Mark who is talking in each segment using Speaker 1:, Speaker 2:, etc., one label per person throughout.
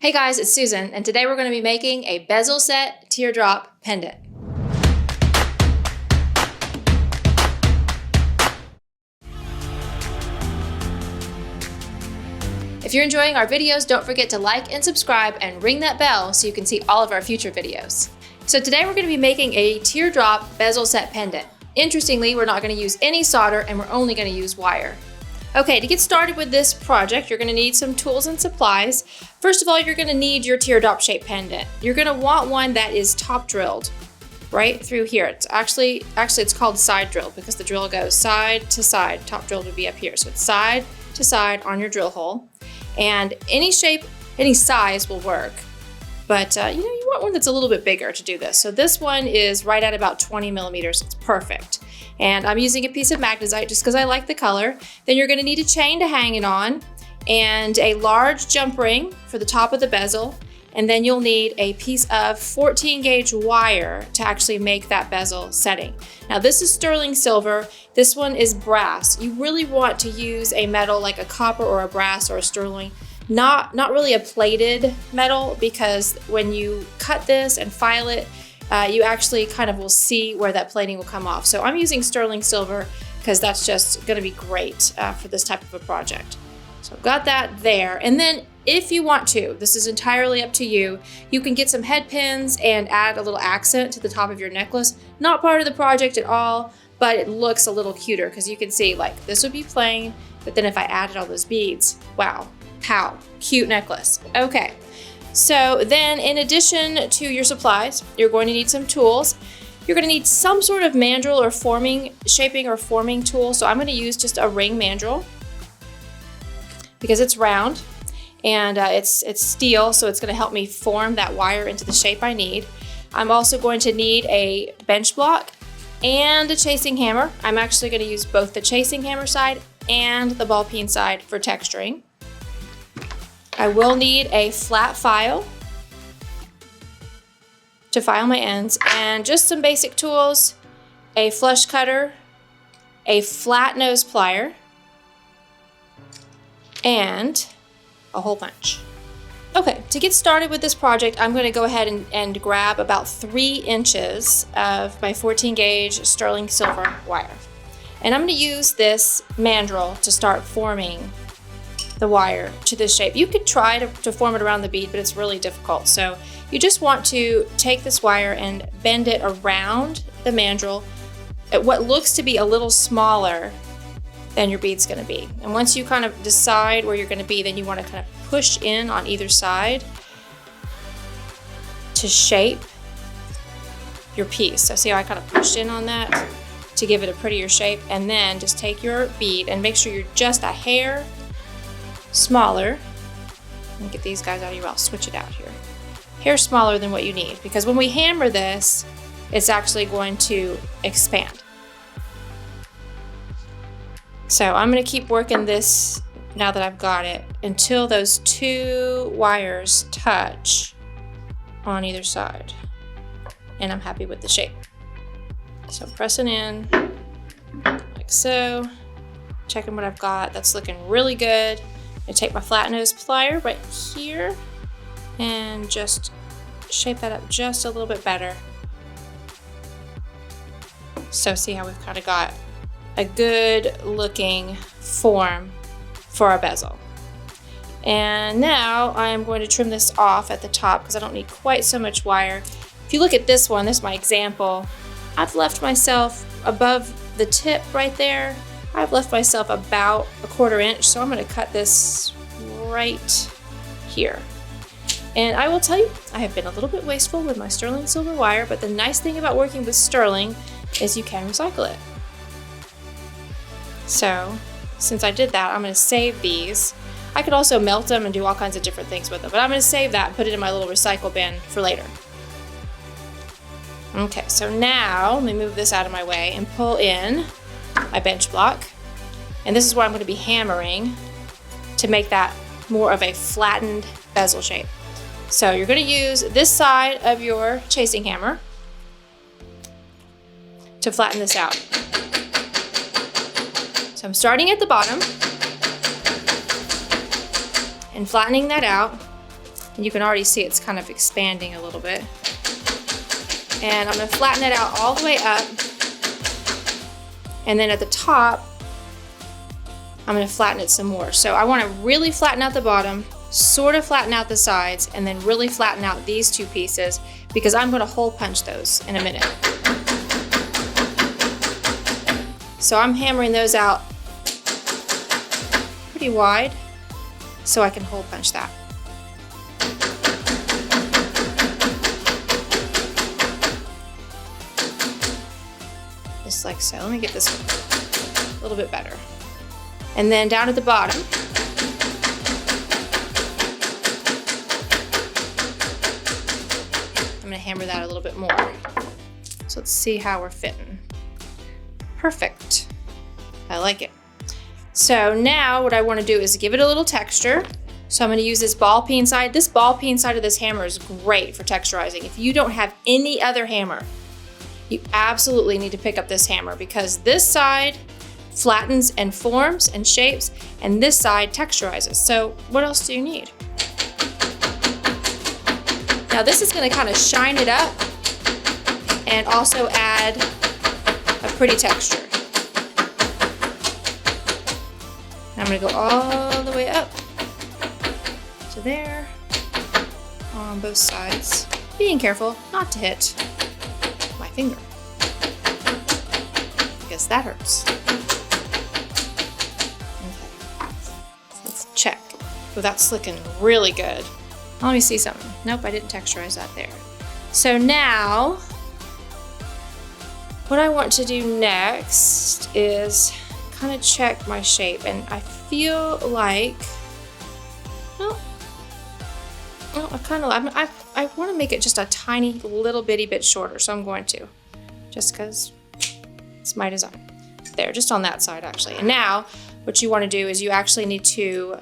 Speaker 1: Hey guys, it's Susan, and today we're going to be making a bezel set teardrop pendant. If you're enjoying our videos, don't forget to like and subscribe and ring that bell so you can see all of our future videos. So today we're going to be making a teardrop bezel set pendant. Interestingly, we're not going to use any solder and we're only going to use wire. Okay, to get started with this project, you're going to need some tools and supplies. First of all, you're going to need your teardrop shaped pendant. You're going to want one that is top drilled right through here. It's actually it's called side drill because the drill goes side to side. Top drill would be up here. So it's side to side on your drill hole. And any shape, any size will work. But you want one that's a little bit bigger to do this. So this one is right at about 20 millimeters. It's perfect. And I'm using a piece of magnesite just because I like the color. Then you're going to need a chain to hang it on and a large jump ring for the top of the bezel. And then you'll need a piece of 14 gauge wire to actually make that bezel setting. Now this is sterling silver. This one is brass. You really want to use a metal like a copper or a brass or a sterling. Not really a plated metal, because when you cut this and file it, you actually kind of will see where that plating will come off. So I'm using sterling silver because that's just going to be great for this type of a project. So I've got that there. And then if you want to, this is entirely up to you, you can get some head pins and add a little accent to the top of your necklace. Not part of the project at all, but it looks a little cuter because you can see like this would be plain, but then if I added all those beads, wow, pow, cute necklace. Okay. So then in addition to your supplies, you're going to need some tools. You're going to need some sort of mandrel or shaping or forming tool. So I'm going to use just a ring mandrel because it's round and it's steel. So it's going to help me form that wire into the shape I need. I'm also going to need a bench block and a chasing hammer. I'm actually going to use both the chasing hammer side and the ball peen side for texturing. I will need a flat file to file my ends and just some basic tools, a flush cutter, a flat nose plier, and a hole punch. Okay, to get started with this project, I'm going to go ahead and grab about 3 inches of my 14 gauge sterling silver wire. And I'm going to use this mandrel to start forming the wire to this shape. You could try to form it around the bead, but it's really difficult. So you just want to take this wire and bend it around the mandrel at what looks to be a little smaller than your bead's going to be. And once you kind of decide where you're going to be, then you want to kind of push in on either side to shape your piece. So see how I kind of pushed in on that to give it a prettier shape, and then just take your bead and make sure you're just a hair smaller. Let me get these guys out of here. I'll switch it out here. Hair smaller than what you need, because when we hammer this, it's actually going to expand. So I'm going to keep working this now that I've got it until those 2 wires touch on either side. And I'm happy with the shape. So I'm pressing in like so, checking what I've got. That's looking really good. I take my flat nose plier right here and just shape that up just a little bit better. So see how we've kind of got a good looking form for our bezel. And now I'm going to trim this off at the top because I don't need quite so much wire. If you look at this one, this is my example. I've left myself above the tip right there. I've left myself about 1/4 inch, so I'm going to cut this right here. And I will tell you, I have been a little bit wasteful with my sterling silver wire, but the nice thing about working with sterling is you can recycle it. So since I did that, I'm going to save these. I could also melt them and do all kinds of different things with them, but I'm going to save that and put it in my little recycle bin for later. Okay, so now let me move this out of my way and pull in my bench block. And this is where I'm going to be hammering to make that more of a flattened bezel shape. So you're going to use this side of your chasing hammer to flatten this out. So I'm starting at the bottom and flattening that out. And you can already see it's kind of expanding a little bit. And I'm gonna flatten it out all the way up. And then at the top, I'm gonna flatten it some more. So I wanna really flatten out the bottom, sort of flatten out the sides, and then really flatten out these two pieces because I'm gonna hole punch those in a minute. So I'm hammering those out pretty wide so I can hole punch that. Just like so. Let me get this one a little bit better. And then down at the bottom, I'm gonna hammer that a little bit more. So let's see how we're fitting. Perfect. I like it. So now what I want to do is give it a little texture. So I'm going to use this ball peen side. This ball peen side of this hammer is great for texturizing. If you don't have any other hammer, you absolutely need to pick up this hammer because this side flattens and forms and shapes, and this side texturizes. So what else do you need? Now this is going to kind of shine it up and also add a pretty texture. I'm going to go all the way up to there on both sides, being careful not to hit my finger because that hurts. Okay, let's check. Oh, that's looking really good. Let me see something. Nope, I didn't texturize that there. So now, what I want to do next is kind of check my shape, and I feel like, I want to make it just a tiny little bitty bit shorter, so I'm going to, just because it's my design. There, just on that side actually. And now, what you want to do is you actually need to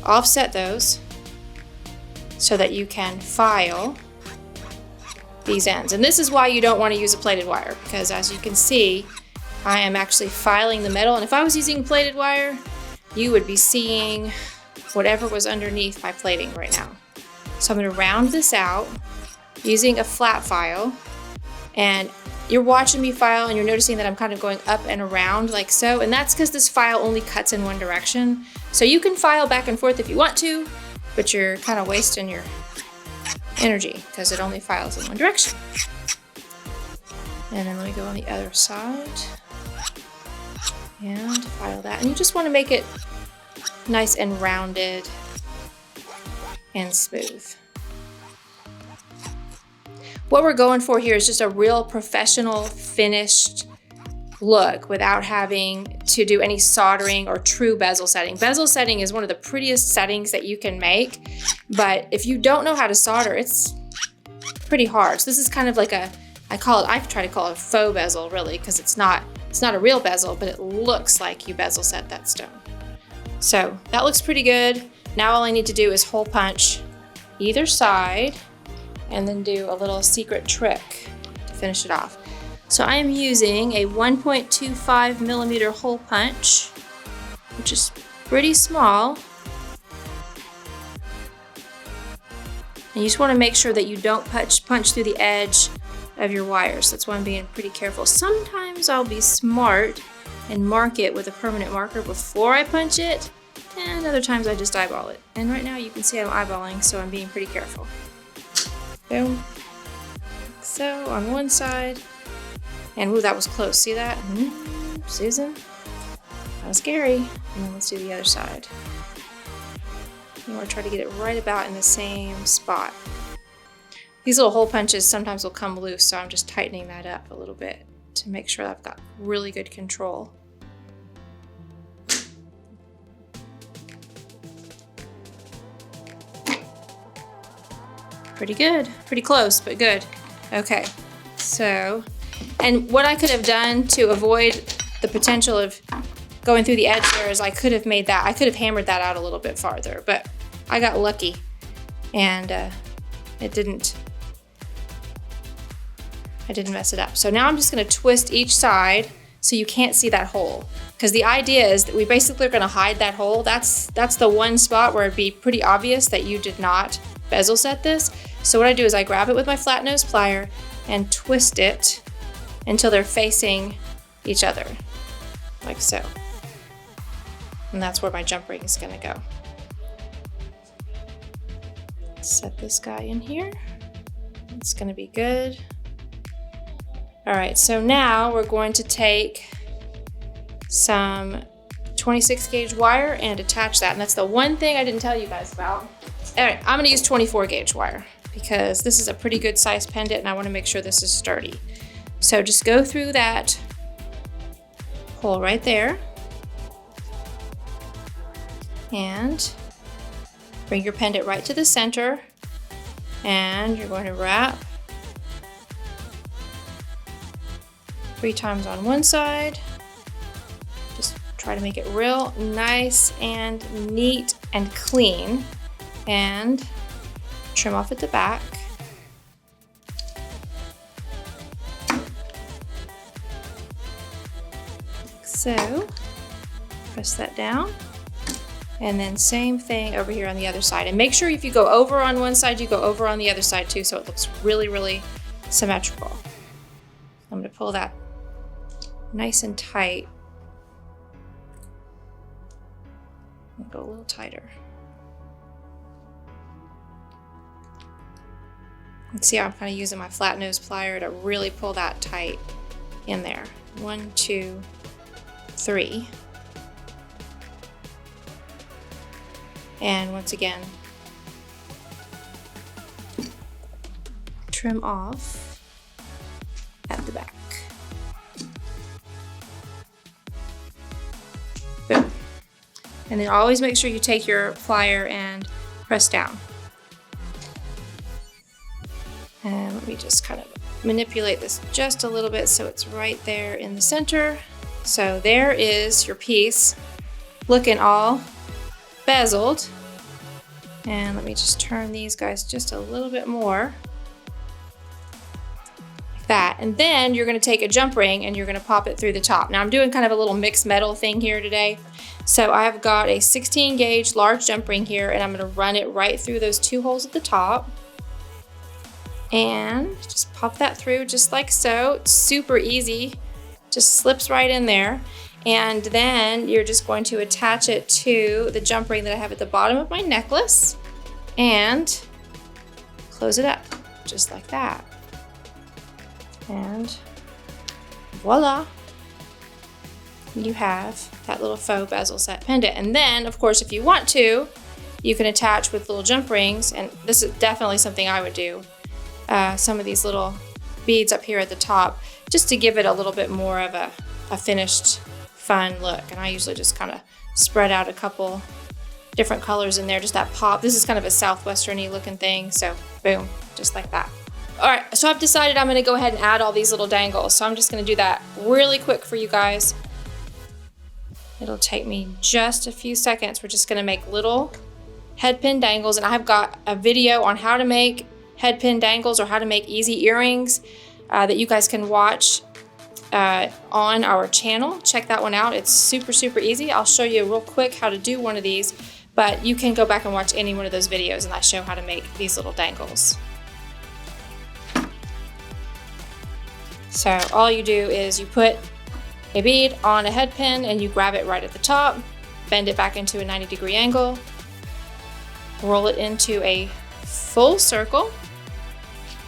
Speaker 1: offset those so that you can file these ends. And this is why you don't want to use a plated wire, because as you can see, I am actually filing the metal, and if I was using plated wire, you would be seeing whatever was underneath my plating right now. So I'm going to round this out using a flat file, and you're watching me file and you're noticing that I'm kind of going up and around like so, and that's because this file only cuts in one direction. So you can file back and forth if you want to, but you're kind of wasting your energy because it only files in one direction. And then let me go on the other side and file that. And you just want to make it nice and rounded and smooth. What we're going for here is just a real professional finished look without having to do any soldering or true bezel setting. Bezel setting is one of the prettiest settings that you can make, but if you don't know how to solder, it's pretty hard. So this is kind of like a, I try to call it a faux bezel really, because it's not a real bezel, but it looks like you bezel set that stone. So that looks pretty good. Now all I need to do is hole punch either side and then do a little secret trick to finish it off. So I am using a 1.25 millimeter hole punch, which is pretty small. And you just want to make sure that you don't punch through the edge of your wires. That's why I'm being pretty careful. Sometimes I'll be smart and mark it with a permanent marker before I punch it, and other times I just eyeball it. And right now you can see I'm eyeballing, so I'm being pretty careful. Boom. Like so on one side. And ooh, that was close. See that? Susan? That was scary. And then let's do the other side. You want to try to get it right about in the same spot. These little hole punches sometimes will come loose, so I'm just tightening that up a little bit to make sure I've got really good control. Pretty good. Pretty close, but good. Okay, so, and what I could have done to avoid the potential of going through the edge there is I could have hammered that out a little bit farther, but I got lucky and I didn't mess it up. So now I'm just gonna twist each side so you can't see that hole. because the idea is that we basically are going to hide that hole. That's the one spot where it'd be pretty obvious that you did not bezel set this. So what I do is I grab it with my flat nose plier and twist it until they're facing each other, like so. And that's where my jump ring is going to go. Set this guy in here. It's going to be good. All right, so now we're going to take some 26 gauge wire and attach that. And that's the one thing I didn't tell you guys about. All right, I'm going to use 24 gauge wire because this is a pretty good size pendant and I want to make sure this is sturdy. So just go through that hole right there and bring your pendant right to the center, and you're going to wrap 3 times on one side. Just try to make it real nice and neat and clean, and trim off at the back. So press that down, and then same thing over here on the other side. And make sure if you go over on one side, you go over on the other side too, so it looks really, really symmetrical. I'm going to pull that nice and tight and go a little tighter. And see how I'm kind of using my flat nose plier to really pull that tight in there. 1, 2, 3. And once again, trim off at the back. Boom. And then always make sure you take your plier and press down. And let me just kind of manipulate this just a little bit so it's right there in the center. So there is your piece looking all bezeled. And let me just turn these guys just a little bit more. Like that. And then you're going to take a jump ring and you're going to pop it through the top. Now I'm doing kind of a little mixed metal thing here today. So I've got a 16 gauge large jump ring here, and I'm going to run it right through those 2 holes at the top. And just pop that through just like so. It's super easy. Just slips right in there. And then you're just going to attach it to the jump ring that I have at the bottom of my necklace and close it up just like that. And voila, you have that little faux bezel set pendant. And then, of course, if you want to, you can attach with little jump rings, and this is definitely something I would do, some of these little beads up here at the top, just to give it a little bit more of a finished, fun look. And I usually just kind of spread out a couple different colors in there, just that pop. This is kind of a southwestern-y looking thing, so boom, just like that. All right, so I've decided I'm gonna go ahead and add all these little dangles, so I'm just gonna do that really quick for you guys. It'll take me just a few seconds. We're just gonna make little head pin dangles, and I've got a video on how to make head pin dangles or how to make easy earrings that you guys can watch on our channel. Check that one out. It's super, super easy. I'll show you real quick how to do one of these, but you can go back and watch any one of those videos and I show how to make these little dangles. So all you do is you put a bead on a head pin and you grab it right at the top, bend it back into a 90-degree angle, roll it into a full circle,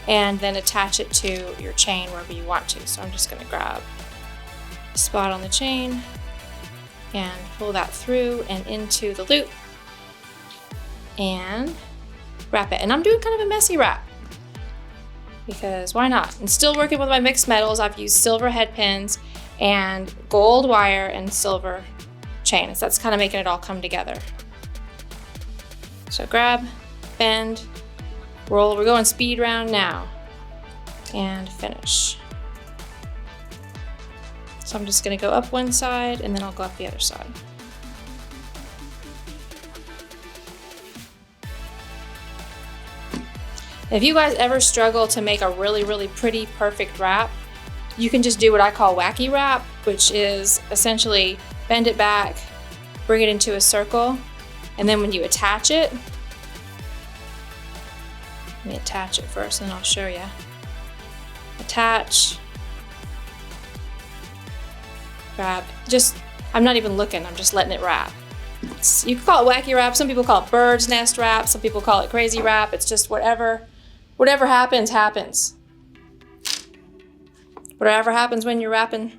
Speaker 1: and then attach it to your chain wherever you want to. So I'm just gonna grab a spot on the chain and pull that through and into the loop and wrap it. And I'm doing kind of a messy wrap because why not? I'm still working with my mixed metals. I've used silver head pins and gold wire and silver chain. So that's kind of making it all come together. So grab, bend, roll. We're going speed round now and finish. So I'm just going to go up one side and then I'll go up the other side. If you guys ever struggle to make a really, really pretty, perfect wrap, you can just do what I call wacky wrap, which is essentially bend it back, bring it into a circle, and then when you attach it, let me attach it first and then I'll show you. Attach, wrap, I'm not even looking, I'm just letting it wrap. You can call it wacky wrap, some people call it bird's nest wrap, some people call it crazy wrap. It's just whatever happens, happens. Whatever happens when you're wrapping,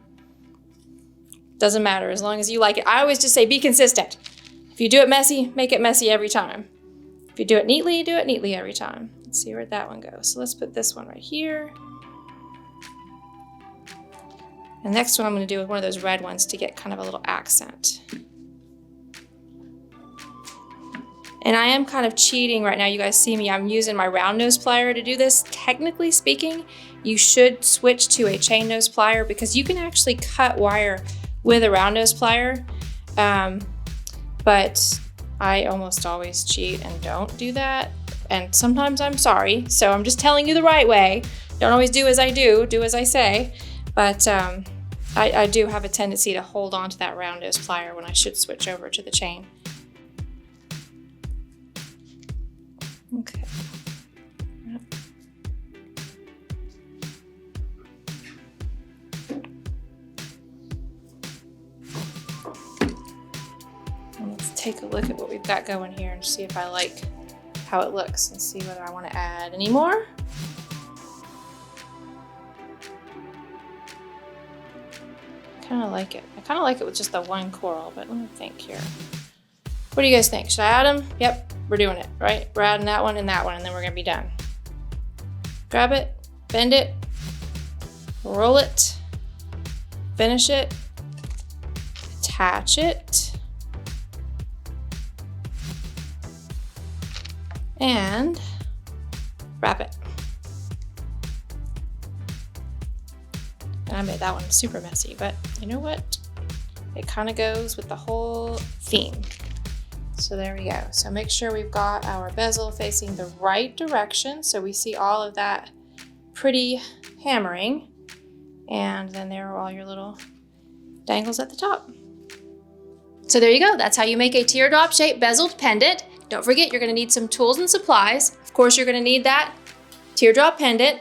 Speaker 1: doesn't matter as long as you like it. I always just say be consistent. If you do it messy, make it messy every time. If you do it neatly every time. Let's see where that one goes. So let's put this one right here. The next one I'm going to do with one of those red ones to get kind of a little accent. And I am kind of cheating right now. You guys see me, I'm using my round nose plier to do this. Technically speaking, you should switch to a chain nose plier because you can actually cut wire with a round nose plier. But I almost always cheat and don't do that. And sometimes I'm sorry. So I'm just telling you the right way. Don't always do as I do as I say. But I do have a tendency to hold on to that round nose plier when I should switch over to the chain. Okay. Yep. And let's take a look at what we've got going here and see if I like how it looks and see whether I want to add any more. I kind of like it. I kind of like it with just the one coral, but let me think here. What do you guys think? Should I add them? Yep, we're doing it, right? We're adding that one, and then we're gonna be done. Grab it, bend it, roll it, finish it, attach it, and wrap it. And I made that one super messy, but you know what? It kind of goes with the whole theme. So there we go. So make sure we've got our bezel facing the right direction so we see all of that pretty hammering. And then there are all your little dangles at the top. So there you go. That's how you make a teardrop shaped bezeled pendant. Don't forget, you're going to need some tools and supplies. Of course, you're going to need that teardrop pendant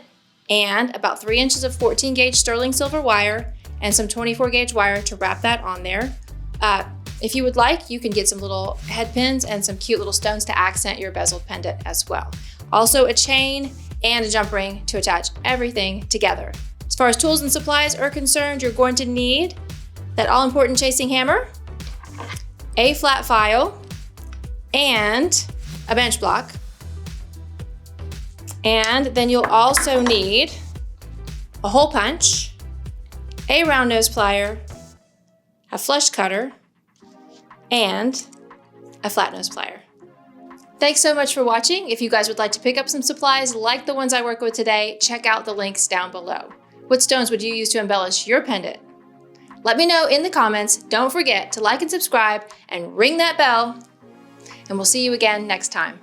Speaker 1: and about 3 inches of 14 gauge sterling silver wire and some 24 gauge wire to wrap that on there. If you would like, you can get some little head pins and some cute little stones to accent your bezeled pendant as well. Also a chain and a jump ring to attach everything together. As far as tools and supplies are concerned, you're going to need that all-important chasing hammer, a flat file, and a bench block. And then you'll also need a hole punch, a round nose plier, a flush cutter, and a flat nose plier. Thanks so much for watching. If you guys would like to pick up some supplies like the ones I work with today, check out the links down below. What stones would you use to embellish your pendant? Let me know in the comments. Don't forget to like and subscribe and ring that bell, and we'll see you again next time.